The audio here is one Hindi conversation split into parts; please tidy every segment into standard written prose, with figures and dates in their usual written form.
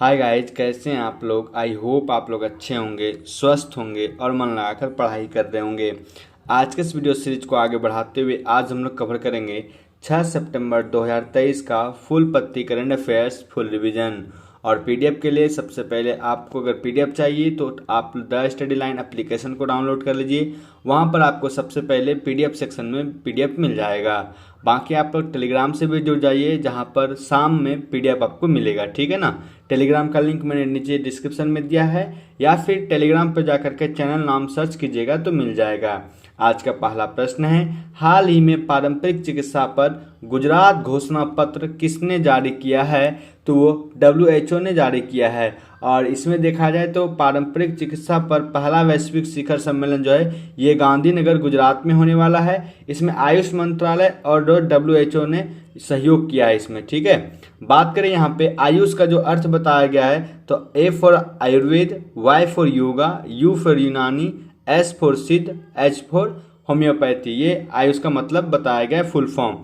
हाय गाइज, कैसे हैं आप लोग। आई होप आप लोग अच्छे होंगे, स्वस्थ होंगे और मन लगाकर पढ़ाई कर रहे होंगे। आज के इस वीडियो सीरीज को आगे बढ़ाते हुए आज हम लोग कवर करेंगे 6 सितंबर 2023 का फुल पत्ती करंट अफेयर्स फुल रिवीजन। और पीडीएफ के लिए सबसे पहले आपको अगर पीडीएफ चाहिए तो आप द स्टडी लाइन एप्लीकेशन को डाउनलोड कर लीजिए। वहाँ पर आपको सबसे पहले पीडीएफ सेक्शन में पीडीएफ मिल जाएगा। बाकी आप लोग टेलीग्राम से भी जुड़ जाइए, जहाँ पर शाम में पीडीएफ आपको मिलेगा, ठीक है ना। टेलीग्राम का लिंक मैंने नीचे डिस्क्रिप्शन में दिया है, या फिर टेलीग्राम पर जाकर के चैनल नाम सर्च कीजिएगा तो मिल जाएगा। आज का पहला प्रश्न है, हाल ही में पारंपरिक चिकित्सा पर गुजरात घोषणा पत्र किसने जारी किया है? तो वो WHO ने जारी किया है। और इसमें देखा जाए तो पारंपरिक चिकित्सा पर पहला वैश्विक शिखर सम्मेलन जो है ये गांधीनगर गुजरात में होने वाला है। इसमें आयुष मंत्रालय और WHO ने सहयोग किया है इसमें, ठीक है। बात करें यहाँ पे आयुष का जो अर्थ बताया गया है, तो A for Ayurveda, Y for yoga, U for यूनानी, S फॉर सिद्ध, H फॉर होम्योपैथी। ये आयुष का मतलब बताया गया है, फुल फॉर्म।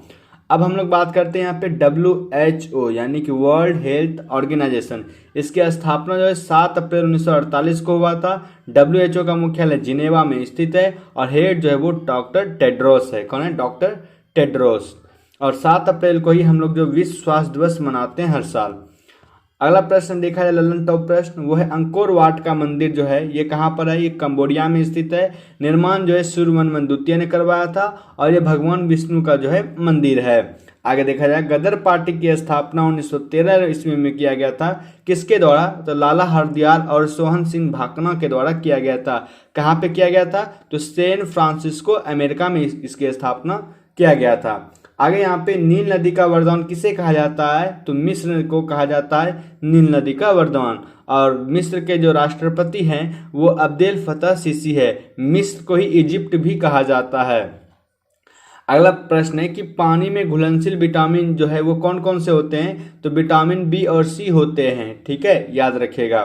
अब हम लोग बात करते हैं यहाँ पे WHO यानी कि वर्ल्ड हेल्थ ऑर्गेनाइजेशन। इसकी स्थापना जो है 7 अप्रैल 1948 को हुआ था। WHO का मुख्यालय जिनेवा में स्थित है और हेड जो है वो डॉक्टर टेड्रोस है। कौन है? Doctor Tedros. और 7 अप्रैल को ही हम लोग जो विश्व स्वास्थ्य दिवस मनाते हैं हर साल। अगला प्रश्न देखा जाए, ललन टॉप प्रश्न, वो है अंकोर वाट का मंदिर जो है ये कहाँ पर है? ये कंबोडिया में स्थित है। निर्माण जो है सूर्यवर्मन द्वितीय ने करवाया था और ये भगवान विष्णु का जो है मंदिर है। आगे देखा जाए, गदर पार्टी की स्थापना 1913 ईस्वी में किया गया था। किसके द्वारा? तो लाला हरदयाल और सोहन सिंह भाकना के द्वारा किया गया था। कहाँ पे किया गया था? तो सैन फ्रांसिस्को अमेरिका में इसकी स्थापना किया गया था। आगे यहाँ पे नील नदी का वरदान किसे कहा जाता है? तो मिस्र को कहा जाता है नील नदी का वरदान। और मिस्र के जो राष्ट्रपति हैं वो अब्देल फतह सीसी है। मिस्र को ही इजिप्ट भी कहा जाता है। अगला प्रश्न है कि पानी में घुलनशील विटामिन जो है वो कौन कौन से होते हैं? तो विटामिन B और C होते हैं, ठीक है, याद रखिएगा।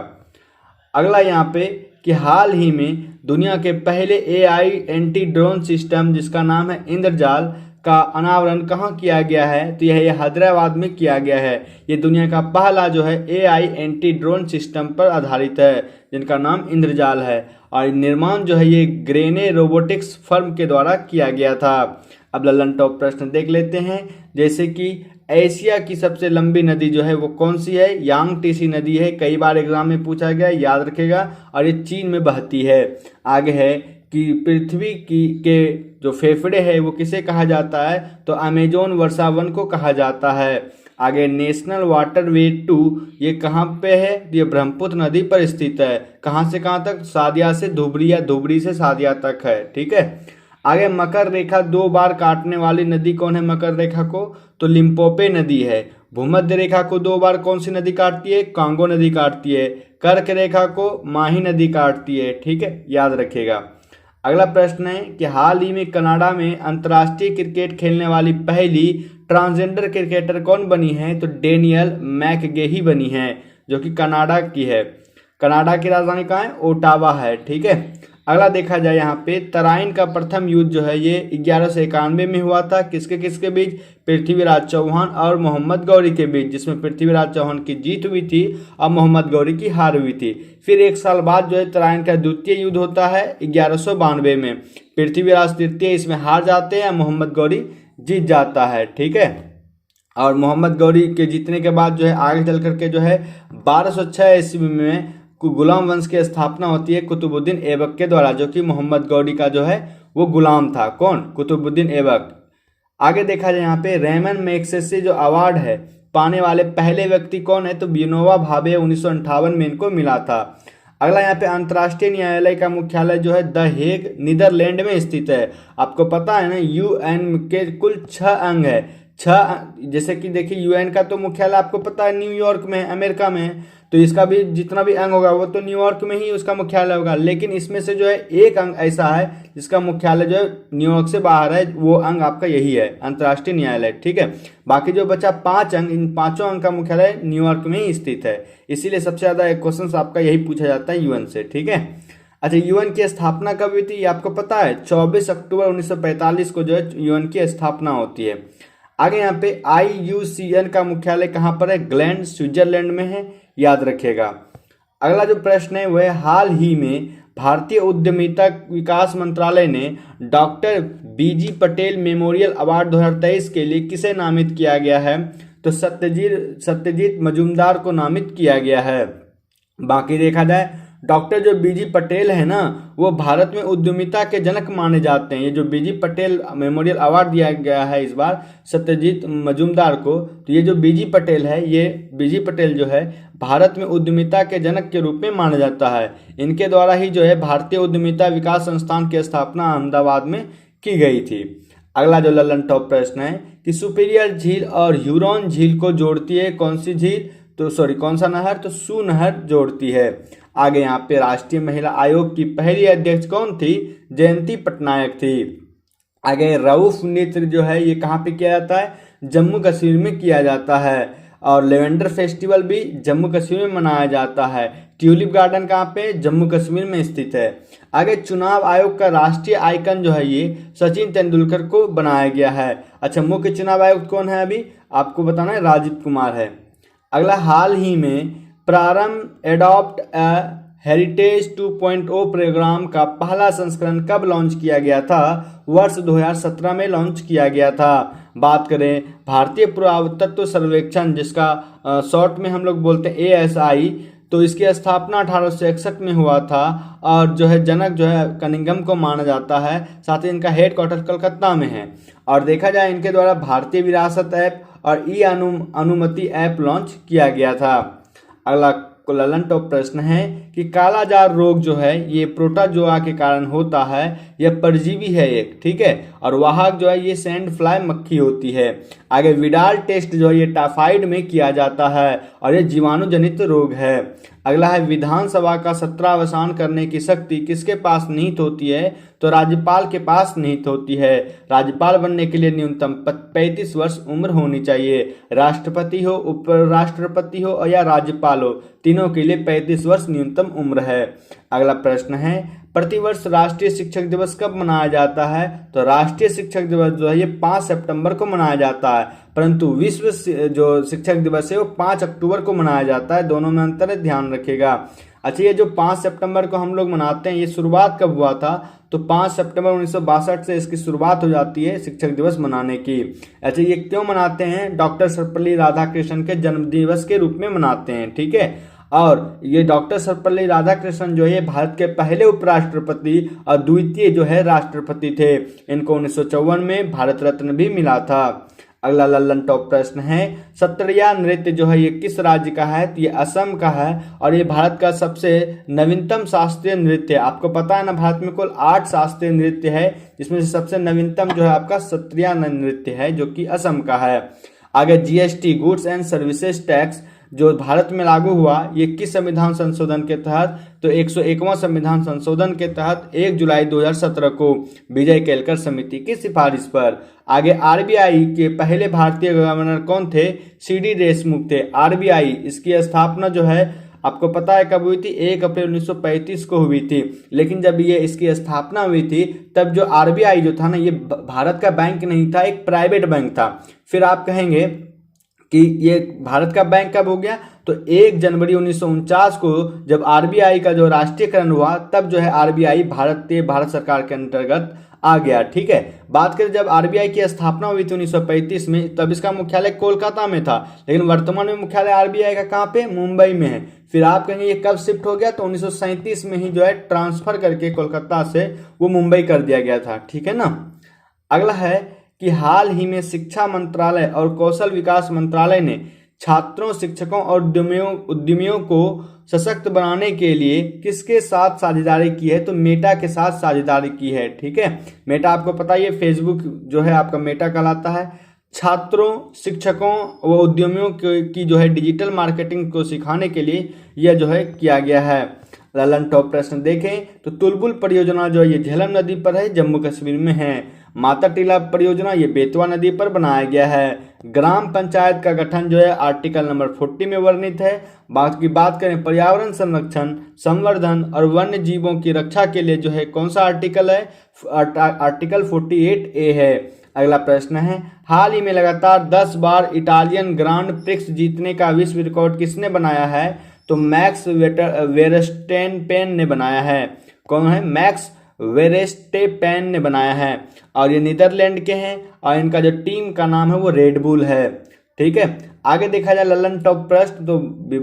अगला यहाँ पे कि हाल ही में दुनिया के पहले AI एंटी ड्रोन सिस्टम जिसका नाम है इंद्रजाल का अनावरण कहाँ किया गया है? तो यह हैदराबाद में किया गया है। ये दुनिया का पहला जो है AI एंटी ड्रोन सिस्टम पर आधारित है, जिनका नाम इंद्रजाल है। और निर्माण जो है ये ग्रेने रोबोटिक्स फर्म के द्वारा किया गया था। अब ललन टॉप प्रश्न देख लेते हैं, जैसे कि एशिया की सबसे लंबी नदी जो है वो कौन सी है? यांगटीसी नदी है। कई बार एग्जाम में पूछा गया, याद रखेगा। और ये चीन में बहती है। आगे है कि पृथ्वी की के जो फेफड़े है वो किसे कहा जाता है? तो अमेजोन वर्षावन को कहा जाता है। आगे नेशनल वाटर वे 2 ये कहाँ पे है? ये ब्रह्मपुत्र नदी पर स्थित है। कहाँ से कहाँ तक? सादिया से धुबरी या धुबरी से सादिया तक है, ठीक है। आगे मकर रेखा 2 बार काटने वाली नदी कौन है? मकर रेखा को तो लिम्पोपे नदी है। भूमध्य रेखा को 2 बार कौन सी नदी काटती है? कांगो नदी काटती है। कर्क रेखा को माही नदी काटती है, ठीक है, याद रखिएगा। अगला प्रश्न है कि हाल ही में कनाडा में अंतर्राष्ट्रीय क्रिकेट खेलने वाली पहली ट्रांसजेंडर क्रिकेटर कौन बनी है? तो डेनियल मैकगेही बनी है, जो कि कनाडा की है। कनाडा की राजधानी कहाँ है? ओटावा है, ठीक है। अगला देखा जाए यहाँ पे तराइन का प्रथम युद्ध जो है ये 1191 में हुआ था। किसके किसके बीच? पृथ्वीराज चौहान और मोहम्मद गौरी के बीच, जिसमें पृथ्वीराज चौहान की जीत हुई थी और मोहम्मद गौरी की हार हुई थी। फिर 1 साल बाद जो है तराइन का द्वितीय युद्ध होता है 1192 में। पृथ्वीराज तृतीय इसमें हार जाते हैं, मोहम्मद गौरी जीत जाता है, ठीक है। और मोहम्मद गौरी के जीतने के बाद जो है आगे चल करके जो है 1206 ईस्वी में गुलाम वंश की स्थापना होती है कुतुबुद्दीन ऐबक के द्वारा, जो कि मोहम्मद गौरी का जो है वो गुलाम था। कौन? कुतुबुद्दीन ऐबक। आगे देखा जाए यहाँ पे रेमन मैग्सेसे जो अवार्ड है पाने वाले पहले व्यक्ति कौन है? तो विनोबा भावे 1958 में इनको मिला था। अगला यहाँ पे अंतर्राष्ट्रीय न्यायालय का मुख्यालय जो है द हेग नीदरलैंड में स्थित है। आपको पता है ना, UN के कुल 6 अंग है। 6 जैसे कि देखिए UN का तो मुख्यालय आपको पता है न्यूयॉर्क में, अमेरिका में है। तो इसका भी जितना भी अंग होगा वो तो न्यूयॉर्क में ही उसका मुख्यालय होगा। लेकिन इसमें से जो है एक अंग ऐसा है जिसका मुख्यालय जो है न्यूयॉर्क से बाहर है, वो अंग आपका यही है, अंतर्राष्ट्रीय न्यायालय, ठीक है। बाकी जो बचा 5 अंग, इन 5 अंग का मुख्यालय न्यूयॉर्क में ही स्थित है। इसीलिए सबसे ज्यादा क्वेश्चन आपका यही पूछा जाता है UN से, ठीक है। अच्छा, UN की स्थापना कब हुई थी? आपको पता है 24 अक्टूबर 1945 को जो है UN की स्थापना होती है। आगे यहाँ पे IUCN का मुख्यालय कहाँ पर है? ग्लैंड, स्विट्जरलैंड में है, याद रखिएगा। अगला जो प्रश्न है वह हाल ही में भारतीय उद्यमिता विकास मंत्रालय ने doctor BG Patel memorial award 2023 के लिए किसे नामित किया गया है? तो सत्यजीत मजूमदार को नामित किया गया है। बाकी देखा जाए डॉक्टर जो BG पटेल है ना, वो भारत में उद्यमिता के जनक माने जाते हैं। ये जो BG पटेल मेमोरियल अवार्ड दिया गया है इस बार सत्यजीत मजूमदार को, तो ये जो BG पटेल है, ये BG पटेल जो है भारत में उद्यमिता के जनक के रूप में माना जाता है। इनके द्वारा ही जो है भारतीय उद्यमिता विकास संस्थान की स्थापना अहमदाबाद में की गई थी। अगला जो ललन टॉप प्रश्न है कि सुपीरियर झील और ह्यूरॉन झील को जोड़ती है कौन सी झील? तो कौन सा नहर? तो सू नहर जोड़ती है। आगे यहाँ पे राष्ट्रीय महिला आयोग की पहली अध्यक्ष कौन थी? जयंती पटनायक थी। आगे रऊफ नृत्य जो है ये कहाँ पे किया जाता है? जम्मू कश्मीर में किया जाता है। और लेवेंडर फेस्टिवल भी जम्मू कश्मीर में मनाया जाता है। ट्यूलिप गार्डन कहाँ पे? जम्मू कश्मीर में स्थित है। आगे चुनाव आयोग का राष्ट्रीय आइकन जो है ये सचिन तेंदुलकर को बनाया गया है। अच्छा, मुख्य चुनाव आयुक्त कौन है? अभी आपको बताना है, राजीव कुमार है। अगला, हाल ही में प्रारंभ एडॉप्ट अ हेरिटेज 2.0 प्रोग्राम का पहला संस्करण कब लॉन्च किया गया था? वर्ष 2017 में लॉन्च किया गया था। बात करें भारतीय पुरातत्व सर्वेक्षण, जिसका शॉर्ट में हम लोग बोलते हैं ASI, तो इसकी स्थापना 1861 में हुआ था और जो है जनक जो है कनिंघम को माना जाता है। साथ ही इनका हेडक्वार्टर कलकत्ता में है। और देखा जाए इनके द्वारा भारतीय विरासत ऐप और अनुमति ऐप लॉन्च किया गया था। अगला ललन टॉप प्रश्न है कि कालाजार रोग जो है ये प्रोटोजोआ के कारण होता है। यह परजीवी है एक, ठीक है, और वाहक जो है ये सैंड फ्लाई मक्खी होती है। आगे विडाल टेस्ट जो है ये टाइफाइड में किया जाता है और ये जीवाणु जनित रोग है। अगला है विधानसभा का सत्र अवसान करने की शक्ति किसके पास निहित होती है? तो राज्यपाल के पास निहित होती है। राज्यपाल बनने के लिए न्यूनतम 35 वर्ष उम्र होनी चाहिए। राष्ट्रपति हो, उपराष्ट्रपति हो या राज्यपाल हो, तीनों के लिए 35 वर्ष न्यूनतम उम्र है। अगला प्रश्न है प्रतिवर्ष राष्ट्रीय शिक्षक दिवस कब मनाया जाता है? तो राष्ट्रीय शिक्षक दिवस जो है ये 5 सितंबर को मनाया जाता है, परंतु विश्व जो शिक्षक दिवस है वो 5 अक्टूबर को मनाया जाता है। दोनों में अंतर है, ध्यान रखिएगा। अच्छा, ये जो 5 सितंबर को हम लोग मनाते हैं, ये शुरुआत कब हुआ था? तो 5 सितंबर 1962 से इसकी शुरुआत हो जाती है शिक्षक दिवस मनाने की। अच्छा, ये क्यों मनाते हैं? डॉक्टर सर्वपल्ली राधाकृष्णन के जन्म दिवस के रूप में मनाते हैं, ठीक है। और ये डॉक्टर सर्वपल्ली राधाकृष्णन जो है भारत के पहले उपराष्ट्रपति और द्वितीय जो है राष्ट्रपति थे। इनको 1954 में भारत रत्न भी मिला था। अगला ललन टॉप प्रश्न है सत्रिया नृत्य जो है ये किस राज्य का है? तो ये असम का है और ये भारत का सबसे नवीनतम शास्त्रीय नृत्य है। आपको पता है ना, भारत में कुल 8 शास्त्रीय नृत्य है, जिसमें से सबसे नवीनतम जो है आपका सत्रिया नृत्य है जो कि असम का है। आगे GST goods and services tax जो भारत में लागू हुआ ये किस संविधान संशोधन के तहत? तो 101वां संविधान संशोधन के तहत 1 जुलाई 2017 को विजय केलकर समिति की सिफारिश पर। आगे RBI के पहले भारतीय गवर्नर कौन थे? CD देशमुख थे। RBI इसकी स्थापना जो है आपको पता है कब हुई थी? 1 अप्रैल 1935 को हुई थी। लेकिन जब ये इसकी स्थापना हुई थी तब जो RBI जो था ना, ये भारत का बैंक नहीं था, एक प्राइवेट बैंक था। फिर आप कहेंगे कि ये भारत का बैंक कब हो गया? तो 1 जनवरी 1949 को जब RBI का जो राष्ट्रीयकरण हुआ तब जो है RBI भारत सरकार के अंतर्गत आ गया, ठीक है। बात करें जब RBI की स्थापना हुई थी 1935 में, तब इसका मुख्यालय कोलकाता में था, लेकिन वर्तमान में मुख्यालय RBI का कहाँ पे? मुंबई में है। फिर आप कहेंगे ये कब शिफ्ट हो गया? तो 1937 में ही जो है ट्रांसफर करके कोलकाता से वो मुंबई कर दिया गया था, ठीक है ना। अगला है कि हाल ही में शिक्षा मंत्रालय और कौशल विकास मंत्रालय ने छात्रों, शिक्षकों और उद्यमियों को सशक्त बनाने के लिए किसके साथ साझेदारी की है? तो मेटा के साथ साझेदारी की है, ठीक है। मेटा आपको पता है, फेसबुक जो है आपका मेटा कहलाता है। छात्रों, शिक्षकों व उद्यमियों की जो है डिजिटल मार्केटिंग को सिखाने के लिए यह जो है किया गया है। ललन टॉप प्रश्न देखें तो तुलबुल परियोजना जो है ये झेलम नदी पर है, जम्मू कश्मीर में है। माता टीला परियोजना ये बेतवा नदी पर बनाया गया है। ग्राम पंचायत का गठन जो है आर्टिकल नंबर 40 में वर्णित है। बात करें पर्यावरण संरक्षण, संवर्धन और वन्य जीवों की रक्षा के लिए जो है कौन सा आर्टिकल है? आर्टिकल 48A है। अगला प्रश्न है, हाल ही में लगातार 10 बार इटालियन ग्रांड प्रिक्स जीतने का विश्व रिकॉर्ड किसने बनाया है? तो मैक्स वेरस्टेपेन ने बनाया है। कौन है? मैक्स वेरेस्टेपेन ने बनाया है और ये नीदरलैंड के हैं और इनका जो टीम का नाम है वो रेडबुल है। ठीक है, आगे देखा जाए ललन टॉप प्रश्न, तो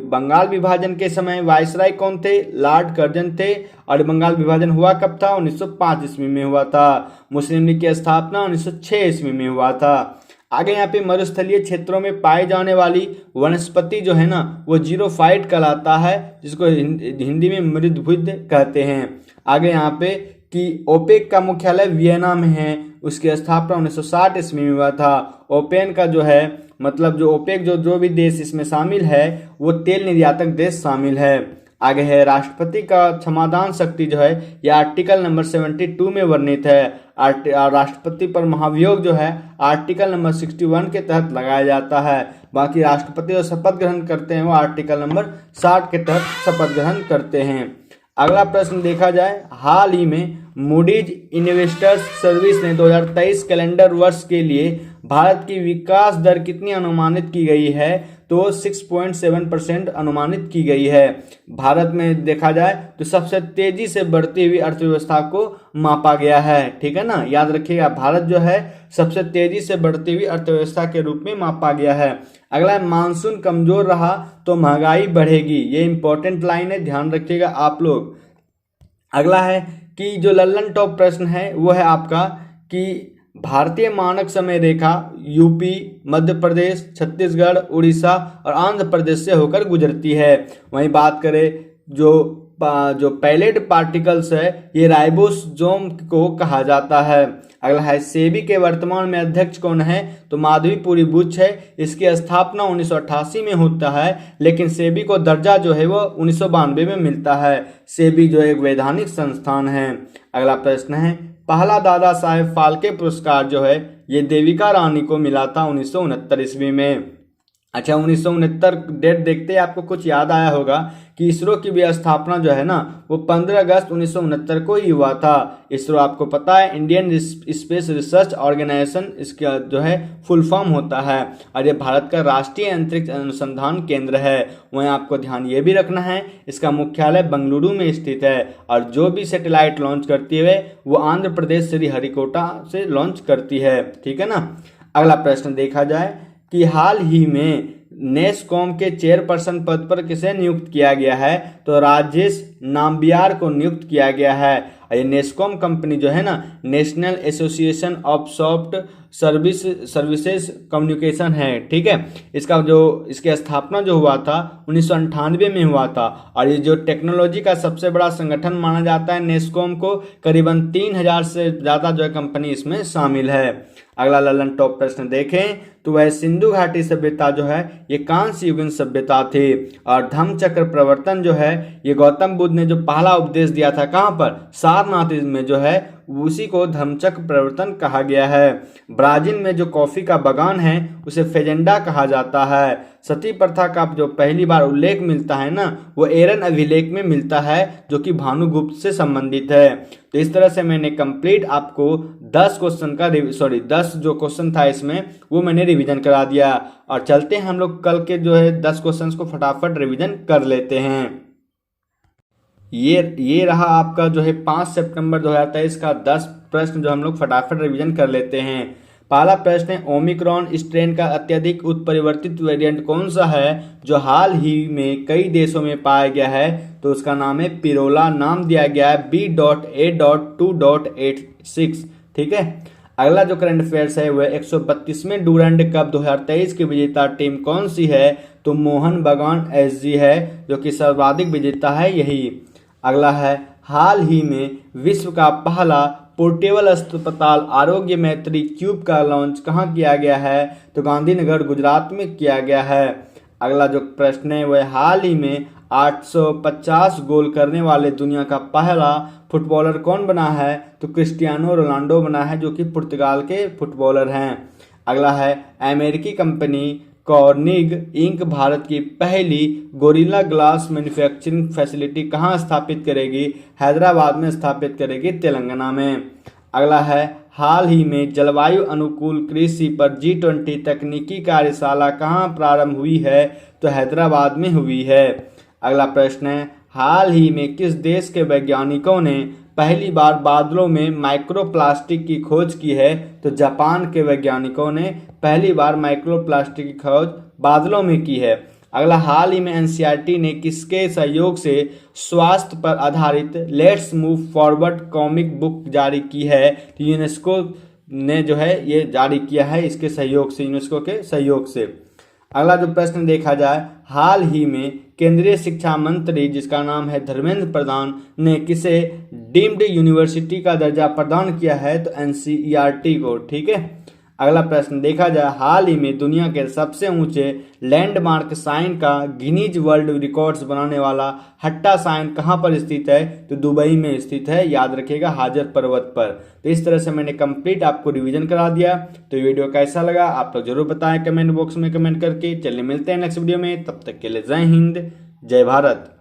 बंगाल विभाजन के समय वायसराय कौन थे? लॉर्ड कर्जन थे। और बंगाल विभाजन हुआ कब था? 1905 ईस्वी में हुआ था। मुस्लिम लीग की स्थापना 1906 ईस्वी में हुआ था। आगे यहाँ पे मरुस्थलीय क्षेत्रों में पाई जाने वाली वनस्पति जो है ना वो जीरोफाइट कहलाता है, जिसको हिंदी में मृदभुज कहते हैं। आगे यहाँ पे कि ओपेक का मुख्यालय वियना में है, उसकी स्थापना 1960 ईस्वी में हुआ था। ओपेन का जो है मतलब जो ओपेक जो भी देश इसमें शामिल है वो तेल निर्यातक देश शामिल है। आगे है राष्ट्रपति का क्षमादान शक्ति जो है यह आर्टिकल नंबर 72 में वर्णित है। राष्ट्रपति पर महाभियोग जो है आर्टिकल नंबर 61 के तहत लगाया जाता है। बाकी राष्ट्रपति जो शपथ ग्रहण करते हैं वो आर्टिकल नंबर 60 के तहत शपथ ग्रहण करते हैं। अगला प्रश्न देखा जाए, हाल ही में मूडीज इन्वेस्टर्स सर्विस ने 2023 कैलेंडर वर्ष के लिए भारत की विकास दर कितनी अनुमानित की गई है? तो 6.7% अनुमानित की गई है। भारत में देखा जाए तो सबसे तेजी से बढ़ती हुई अर्थव्यवस्था को मापा गया है। ठीक है ना, याद रखिएगा, भारत जो है सबसे तेजी से बढ़ती हुई अर्थव्यवस्था के रूप में मापा गया है। अगला है, मानसून कमजोर रहा तो महंगाई बढ़ेगी। ये इंपॉर्टेंट लाइन है, ध्यान रखिएगा आप लोग। अगला है कि जो लल्लन टॉप प्रश्न है वो है आपका कि भारतीय मानक समय रेखा यूपी, मध्य प्रदेश, छत्तीसगढ़, उड़ीसा और आंध्र प्रदेश से होकर गुजरती है। वहीं बात करें जो पैलेट पार्टिकल्स है ये राइबोसोम को कहा जाता है। अगला है, सेबी के वर्तमान में अध्यक्ष कौन है? तो माधवीपुरी बुच है। इसकी स्थापना 1988 में होता है, लेकिन सेबी को दर्जा जो है वो 1992 में मिलता है। सेबी जो एक वैधानिक संस्थान है। अगला प्रश्न है, पहला दादा साहेब फाल्के पुरस्कार जो है ये देविका रानी को मिला था 1969 ईस्वी में। अच्छा, 1969 डेट देखते ही आपको कुछ याद आया होगा कि इसरो की भी स्थापना जो है ना वो 15 अगस्त 1969 को ही हुआ था। इसरो आपको पता है इंडियन स्पेस रिसर्च ऑर्गेनाइजेशन इसका जो है फुल फॉर्म होता है और ये भारत का राष्ट्रीय अंतरिक्ष अनुसंधान केंद्र है। वहीं आपको ध्यान ये भी रखना है इसका मुख्यालय बेंगलुरु में स्थित है और जो भी सैटेलाइट लॉन्च करती है वो आंध्र प्रदेश श्रीहरिकोटा से लॉन्च करती है। ठीक है ना। अगला प्रश्न देखा जाए कि हाल ही में नेस्कॉम के चेयरपर्सन पद पर किसे नियुक्त किया गया है? तो राजेश नाम्बियार को नियुक्त किया गया है। ये नेस्कॉम कंपनी जो है ना national association of soft services communication है। ठीक है, इसकी स्थापना जो हुआ था 1998 में हुआ था और ये जो टेक्नोलॉजी का सबसे बड़ा संगठन माना जाता है नेस्कॉम को। करीबन 3000 से ज़्यादा जो है कंपनी इसमें शामिल है। अगला ललन टॉप प्रश्न देखें तो वह सिंधु घाटी सभ्यता जो है ये कांस्य युगीन सभ्यता थी और धम्मचक्र प्रवर्तन जो है ये गौतम बुद्ध ने जो पहला उपदेश दिया था कहाँ पर? सारनाथ में जो है उसी को धम्मचक्र प्रवर्तन कहा गया है। ब्राजील में जो कॉफी का बागान है उसे फेजेंडा कहा जाता है। सती प्रथा का जो पहली बार उल्लेख मिलता है ना वो एरन अभिलेख में मिलता है जो कि भानुगुप्त से संबंधित है। तो इस तरह से मैंने कंप्लीट आपको 10 जो क्वेश्चन था इसमें वो मैंने रिवीजन करा दिया और चलते हैं हम लोग कल के जो है 10 क्वेश्चंस को फटाफट रिवीजन कर लेते हैं। ये रहा आपका जो है 5 सितंबर 2023 का 10 प्रश्न जो हम लोग फटाफट रिवीजन कर लेते हैं। पहला प्रश्न है, ओमिक्रॉन स्ट्रेन का अत्यधिक उत्परिवर्तित वेरिएंट कौन सा है जो हाल ही में कई देशों में पाया गया है? तो उसका नाम है पिरोला। नाम दिया गया है B.A.2.86। ठीक है। अगला जो करंट अफेयर्स है वह 132वें डूरंड कप 2023 की विजेता टीम कौन सी है? तो मोहन बगान SG है जो कि सर्वाधिक विजेता है यही। अगला है, हाल ही में विश्व का पहला पोर्टेबल अस्पताल आरोग्य मैत्री क्यूब का लॉन्च कहाँ किया गया है? तो गांधीनगर गुजरात में किया गया है। अगला जो प्रश्न है वह हाल ही में 850 गोल करने वाले दुनिया का पहला फुटबॉलर कौन बना है? तो क्रिस्टियानो रोनाल्डो बना है जो कि पुर्तगाल के फुटबॉलर हैं। अगला है, अमेरिकी कंपनी कॉर्निग इंक भारत की पहली गोरिल्ला ग्लास मैन्युफैक्चरिंग फैसिलिटी कहाँ स्थापित करेगी? हैदराबाद में स्थापित करेगी, तेलंगाना में। अगला है, हाल ही में जलवायु अनुकूल कृषि पर G20 तकनीकी कार्यशाला कहाँ प्रारंभ हुई है? तो हैदराबाद में हुई है। अगला प्रश्न है, हाल ही में किस देश के वैज्ञानिकों ने पहली बार बादलों में माइक्रोप्लास्टिक की खोज की है? तो जापान के वैज्ञानिकों ने पहली बार माइक्रोप्लास्टिक की खोज बादलों में की है। अगला, हाल ही में एनसीईआरटी ने किसके सहयोग से स्वास्थ्य पर आधारित let's move forward comic book जारी की है? तो यूनेस्को ने जो है ये जारी किया है, इसके सहयोग से, यूनेस्को के सहयोग से। अगला जो प्रश्न देखा जाए, हाल ही में केंद्रीय शिक्षा मंत्री जिसका नाम है धर्मेंद्र प्रधान ने किसे डीम्ड यूनिवर्सिटी का दर्जा प्रदान किया है? तो एनसीईआरटी को। ठीक है। अगला प्रश्न देखा जाए, हाल ही में दुनिया के सबसे ऊंचे लैंडमार्क साइन का गिनीज वर्ल्ड रिकॉर्ड्स बनाने वाला हट्टा साइन कहां पर स्थित है? तो दुबई में स्थित है, याद रखिएगा, हाजर पर्वत पर। तो इस तरह से मैंने कंप्लीट आपको रिवीजन करा दिया। तो ये वीडियो कैसा लगा आप लोग जरूर बताएं कमेंट बॉक्स में कमेंट करके। चलिए मिलते हैं नेक्स्ट वीडियो में, तब तक के लिए जय हिंद, जय भारत।